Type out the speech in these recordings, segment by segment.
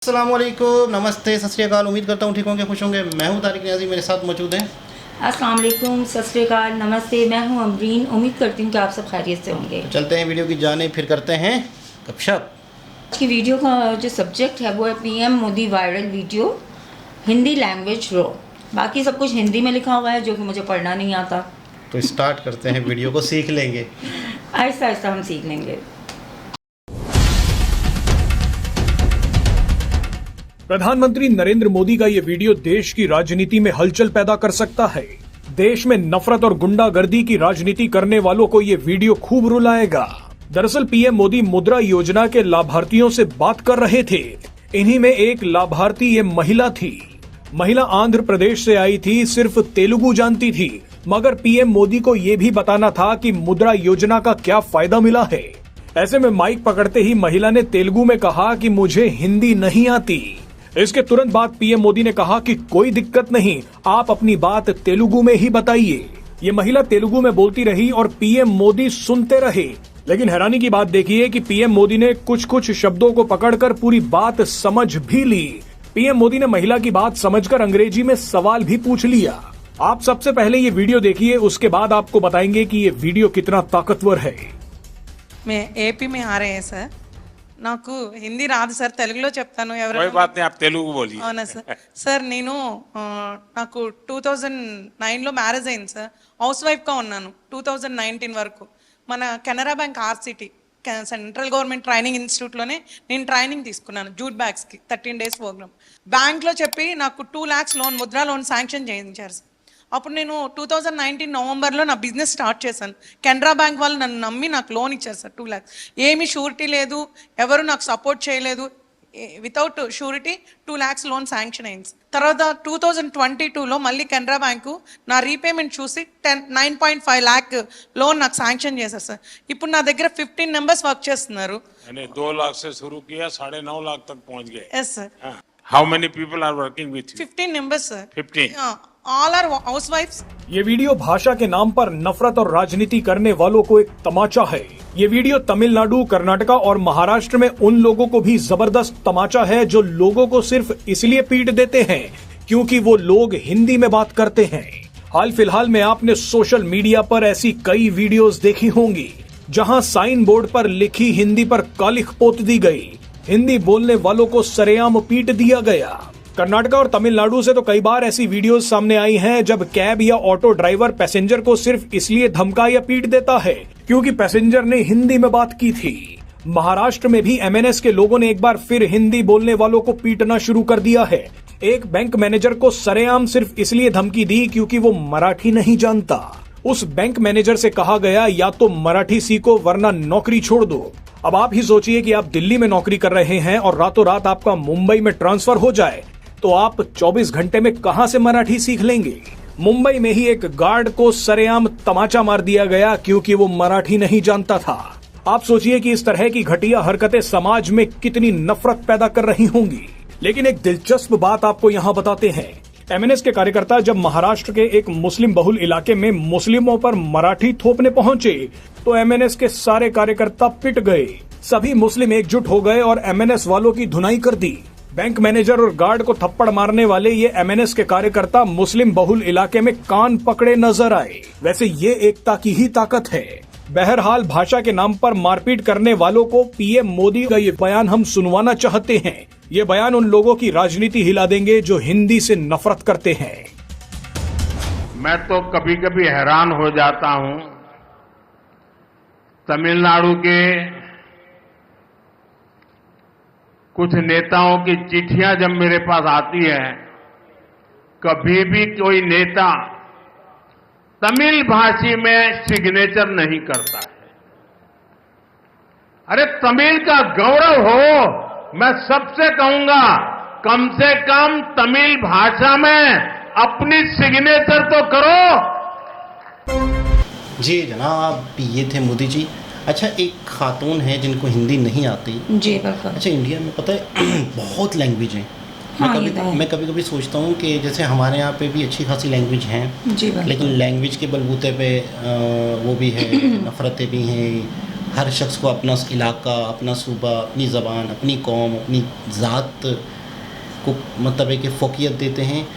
अस्सलामुअलैकुम, नमस्ते, सत श्री अकाल। उम्मीद करता हूँ ठीक होंगे, खुश होंगे। मैं हूँ तारिक नियाज़ी, मेरे साथ मौजूद हैं। अस्सलाम वालेकुम, सत श्री अकाल, नमस्ते। मैं हूँ अमरीन। उम्मीद करती हूँ कि आप सब खैरियत से होंगे। तो चलते हैं वीडियो की जानिब, फिर करते हैं गपशप। आज की वीडियो का जो सब्जेक्ट है वो है PM Modi viral video Hindi language रो। बाकी सब कुछ हिंदी में लिखा हुआ है जो कि मुझे पढ़ना नहीं आता। तो स्टार्ट करते हैं, वीडियो को सीख लेंगे। आहिस्ता आहिस्ता हम सीख लेंगे। प्रधानमंत्री नरेंद्र मोदी का ये वीडियो देश की राजनीति में हलचल पैदा कर सकता है। देश में नफरत और गुंडागर्दी की राजनीति करने वालों को ये वीडियो खूब रुलाएगा। दरअसल पीएम मोदी मुद्रा योजना के लाभार्थियों से बात कर रहे थे। इन्हीं में एक लाभार्थी ये महिला थी। महिला आंध्र प्रदेश से आई थी, सिर्फ तेलुगु जानती थी, मगर पीएम मोदी को ये भी बताना था कि मुद्रा योजना का क्या फायदा मिला है। ऐसे में माइक पकड़ते ही महिला ने तेलुगु में कहा कि मुझे हिंदी नहीं आती। इसके तुरंत बाद पीएम मोदी ने कहा कि कोई दिक्कत नहीं, आप अपनी बात तेलुगु में ही बताइए। ये महिला तेलुगु में बोलती रही और पीएम मोदी सुनते रहे। लेकिन हैरानी की बात देखिए कि पीएम मोदी ने कुछ कुछ शब्दों को पकड़कर पूरी बात समझ भी ली। पीएम मोदी ने महिला की बात समझकर अंग्रेजी में सवाल भी पूछ लिया। आप सबसे पहले ये वीडियो देखिए, उसके बाद आपको बताएंगे कि ये वीडियो कितना ताकतवर है। मैं एपी में आ रहे हैं सर। నాకు హిందీ రాదు సార్, తెలుగులో చెప్తాను. कोई बात नहीं, आप तेलुगु बोलिए. అవునా సార్. సార్ నేను నాకు 2009లో మ్యారేజ్ అయింది సార్. హౌస్ వైఫ్గా ఉన్నాను 2019 వరకు. మన Canara bank RSETI central government training ఇన్స్టిట్యూట్లోనే నేను ట్రైనింగ్ తీసుకున్నాను. జూట్ బ్యాగ్స్కి 13 days ప్రోగ్రామ్. బ్యాంక్లో చెప్పి నాకు 2 lakhs loan, Mudra loan sanction చేయించారు సార్. అప్పుడు నేను 2019 నవంబర్లో నా బిజినెస్ స్టార్ట్ చేశాను. కెనరా బ్యాంక్ వాళ్ళు నన్ను నమ్మి నాకు లోన్ ఇచ్చారు సార్ 2 lakhs. ఏమీ షూరిటీ లేదు, ఎవరు నాకు సపోర్ట్ చేయలేదు. Without surety 2 lakhs loan sanction అయింది. తర్వాత 2022లో మళ్ళీ కెనరా బ్యాంకు నా రీపేమెంట్ చూసి 9.5 lakh లోన్ నాకు శాంక్షన్ చేశారు సార్. ఇప్పుడు నా దగ్గర 15 members వర్క్ చేస్తున్నారు. 2 लाख से शुरू किया, 9.5 लाख तक पहुंच गए. Yes sir. How many people are working with you? 15 members sir. 15. All are हाउस वाइफ्स. ये वीडियो भाषा के नाम पर नफरत और राजनीति करने वालों को एक तमाचा है। ये वीडियो तमिलनाडु, कर्नाटका और महाराष्ट्र में उन लोगों को भी जबरदस्त तमाचा है जो लोगों को सिर्फ इसलिए पीट देते हैं क्योंकि वो लोग हिंदी में बात करते हैं। हाल फिलहाल में आपने सोशल मीडिया पर ऐसी कई वीडियोस देखी होंगी जहां साइन बोर्ड पर लिखी हिंदी पर कालिख पोत दी गई, हिंदी बोलने वालों को सरेआम पीट दिया गया। कर्नाटका और तमिलनाडु से तो कई बार ऐसी वीडियोस सामने आई हैं जब कैब या ऑटो ड्राइवर पैसेंजर को सिर्फ इसलिए धमका या पीट देता है क्योंकि पैसेंजर ने हिंदी में बात की थी। महाराष्ट्र में भी एमएनएस के लोगों ने एक बार फिर हिंदी बोलने वालों को पीटना शुरू कर दिया है। एक बैंक मैनेजर को सरेआम सिर्फ इसलिए धमकी दी क्योंकि वो मराठी नहीं जानता। उस बैंक मैनेजर से कहा गया या तो मराठी सीखो वरना नौकरी छोड़ दो। अब आप ही सोचिए कि आप दिल्ली में नौकरी कर रहे हैं और रातों रात आपका मुंबई में ट्रांसफर हो जाए तो आप 24 घंटे में कहां से मराठी सीख लेंगे। मुंबई में ही एक गार्ड को सरेआम तमाचा मार दिया गया क्योंकि वो मराठी नहीं जानता था। आप सोचिए कि इस तरह की घटिया हरकतें समाज में कितनी नफरत पैदा कर रही होंगी। लेकिन एक दिलचस्प बात आपको यहाँ बताते हैं। एमएनएस के कार्यकर्ता जब महाराष्ट्र के एक मुस्लिम बहुल इलाके में मुस्लिमों पर मराठी थोपने पहुंचे तो एमएनएस के सारे कार्यकर्ता पिट गए। सभी मुस्लिम एकजुट हो गए और एमएनएस वालों की धुनाई कर दी। बैंक मैनेजर और गार्ड को थप्पड़ मारने वाले ये एमएनएस के कार्यकर्ता मुस्लिम बहुल इलाके में कान पकड़े नजर आए। वैसे ये एकता की ही ताकत है। बहरहाल भाषा के नाम पर मारपीट करने वालों को पीएम मोदी का ये बयान हम सुनवाना चाहते हैं। ये बयान उन लोगों की राजनीति हिला देंगे जो हिंदी से नफरत करते हैं। मैं तो कभी कभी हैरान हो जाता हूं, तमिलनाडु के कुछ नेताओं की चिट्ठियां जब मेरे पास आती है, कभी भी कोई नेता तमिल भाषी में सिग्नेचर नहीं करता है। अरे तमिल का गौरव हो, मैं सबसे कहूंगा कम से कम तमिल भाषा में अपनी सिग्नेचर तो करो। जी जनाब, ये थे मोदी जी। अच्छा, एक खातून है जिनको हिंदी नहीं आती। जी बिल्कुल। अच्छा, इंडिया में पता है बहुत लैंग्वेज हैं। हाँ, मैं कभी कभी सोचता हूँ कि जैसे हमारे यहाँ पे भी अच्छी खासी लैंग्वेज हैं, जी बिल्कुल। लेकिन लैंग्वेज के बलबूते पे वो भी है, नफरतें भी हैं, हर शख्स को अपना इलाका, अपना सूबा, अपनी ज़बान, अपनी कौम, अपनी ज़ात को मतलब है कि फ़ोकियत देते हैं।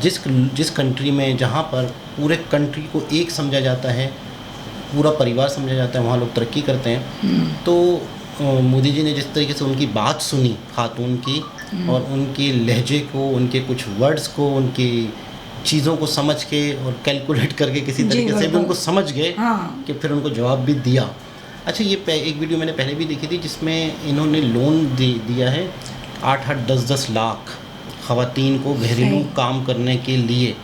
जिस कंट्री में जहाँ पर पूरे कंट्री को एक समझा जाता है, पूरा परिवार समझा जाता है, वहाँ लोग तरक्की करते हैं। तो मोदी जी ने जिस तरीके से उनकी बात सुनी खातून की, और उनके लहजे को, उनके कुछ वर्ड्स को, उनकी चीज़ों को समझ के और कैलकुलेट करके किसी जी, तरीके से भी बिल्कुल। उनको समझ गए हाँ। कि फिर उनको जवाब भी दिया। अच्छा, ये एक वीडियो मैंने पहले भी देखी थी जिसमें इन्होंने लोन दिया है 8-8, 10-10 लाख ख़वातीन को घरेलू सही। काम करने के लिए।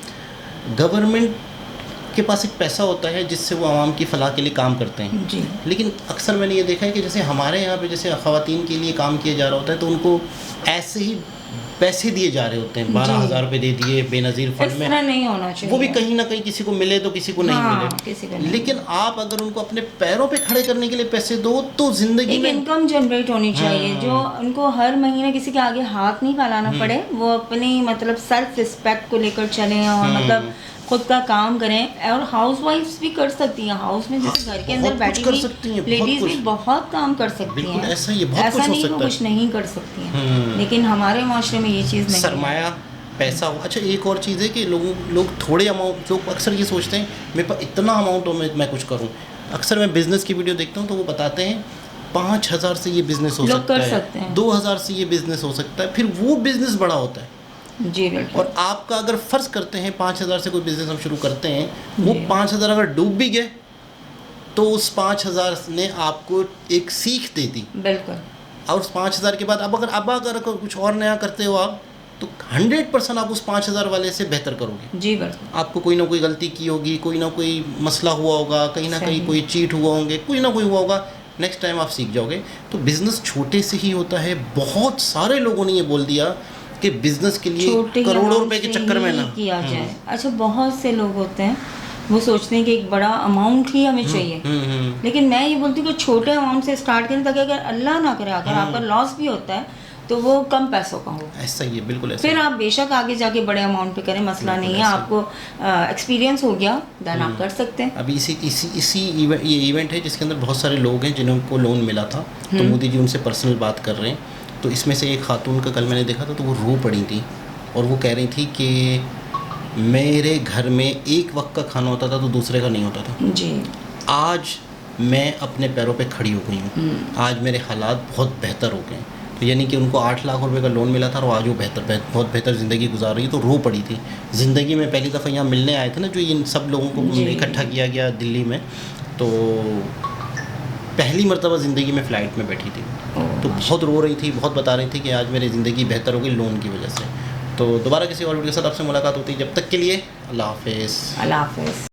गवर्नमेंट के पास एक पैसा होता है जिससे वो आवाम की फलाह के लिए काम करते हैं। जी। लेकिन अक्सर मैंने ये देखा है कि जैसे हमारे यहाँ पे जैसे ख़वातीन के लिए काम किया जा रहा होता है तो उनको ऐसे ही पैसे दिए जा रहे होते हैं, 12,000 रुपये दे दिए बेनज़ीर फंड इस में। तरह नहीं होना चाहिए। वो भी कहीं ना कहीं किसी को मिले तो किसी को नहीं हाँ, किसी को मिले। नहीं। लेकिन आप अगर उनको अपने पैरों पे खड़े करने के लिए पैसे दो तो ज़िंदगी एक में इनकम जनरेट होनी चाहिए जो उनको हर महीने किसी के आगे हाथ नहीं फैलाना पड़े। वो अपनी मतलब सेल्फ रिस्पेक्ट को लेकर चलें और मतलब खुद का काम करें। और हाउस वाइफ्स भी कर सकती हैं, हाउस में जैसे घर के अंदर बहुत कुछ बैठी कर हुई सकती हैं, बहुत लेडीज भी कुछ। बहुत काम कर सकती बिल्कुल हैं। ऐसा ही है, बहुत ऐसा कुछ हो नहीं कि सकता कुछ है। नहीं कर सकती हैं, लेकिन हमारे माशरे में ये चीज़ नहीं है। सरमाया पैसा हो। अच्छा, एक और चीज़ है कि लोग थोड़े अमाउंट, लोग अक्सर ये सोचते हैं मेरे पास इतना अमाउंट हो मैं कुछ करूं। अक्सर मैं बिज़नेस की वीडियो देखता हूं तो वो बताते हैं 5,000 से ये बिज़नेस हो लोग सकता कर है, सकते हैं। 2,000 से ये बिज़नेस हो सकता है, फिर वो बिज़नेस बड़ा होता है। जी बिल्कुल। और आपका अगर फ़र्ज़ करते हैं 5,000 से कोई बिज़नेस हम शुरू करते हैं, वो 5,000 अगर डूब भी गए तो उस 5,000 ने आपको एक सीख दे दी। बिल्कुल। और उस 5,000 के बाद अब अगर कुछ और नया करते हो आप तो 100% आप उस 5,000 वाले से बेहतर करोगे। जी बिल्कुल। आपको कोई ना कोई गलती की होगी, कोई ना कोई मसला हुआ होगा, कहीं ना कहीं सही। कोई चीट हुआ होंगे, कोई ना कोई हुआ होगा, नेक्स्ट टाइम आप सीख जाओगे। तो बिज़नेस छोटे से ही होता है। बहुत सारे लोगों ने ये बोल दिया कि बिज़नेस के लिए छोटे करोड़ों amount रुपए के से चक्कर में ही ना किया जाए। अच्छा, बहुत से लोग होते हैं वो सोचते हैं कि एक बड़ा अमाउंट ही हमें चाहिए, लेकिन मैं ये बोलती हूँ कि छोटे अमाउंट से स्टार्ट करें ताकि अगर अल्लाह ना करे अगर आपका लॉस भी होता है तो वो कम पैसों का हो। ऐसा ही है, बिल्कुल ऐसा फिर ही है। आप बेशक आगे जाके बड़े अमाउंट पे करें, मसला नहीं है। आपको एक्सपीरियंस हो गया देन आप कर सकते हैं। अभी ये इवेंट है जिसके अंदर बहुत सारे लोग हैं जिनको लोन मिला था, तो मोदी जी उनसे पर्सनल बात कर रहे हैं। तो इसमें से एक खातून का कल मैंने देखा था तो वो रो पड़ी थी और वो कह रही थी कि मेरे घर में एक वक्त का खाना होता था तो दूसरे का नहीं होता था। जी। आज मैं अपने पैरों पे खड़ी हो गई हूँ, आज मेरे हालात बहुत बेहतर हो गए। तो यानी कि उनको 8 लाख रुपए का लोन मिला था और आज वो बहुत बेहतर ज़िंदगी गुजार रही है। तो रो पड़ी थी। ज़िंदगी में पहली दफ़ा यहाँ मिलने आए थे ना, जो इन सब लोगों को जी। इकट्ठा किया गया दिल्ली में, तो पहली मर्तबा ज़िंदगी में फ़्लाइट में बैठी थी। तो बहुत रो रही थी, बहुत बता रही थी कि आज मेरी ज़िंदगी बेहतर हो गई लोन की वजह से। तो दोबारा किसी और वीडियो के साथ आपसे मुलाकात होती है। जब तक के लिए अल्लाह हाफ़िज़। अल्लाह हाफ़िज़।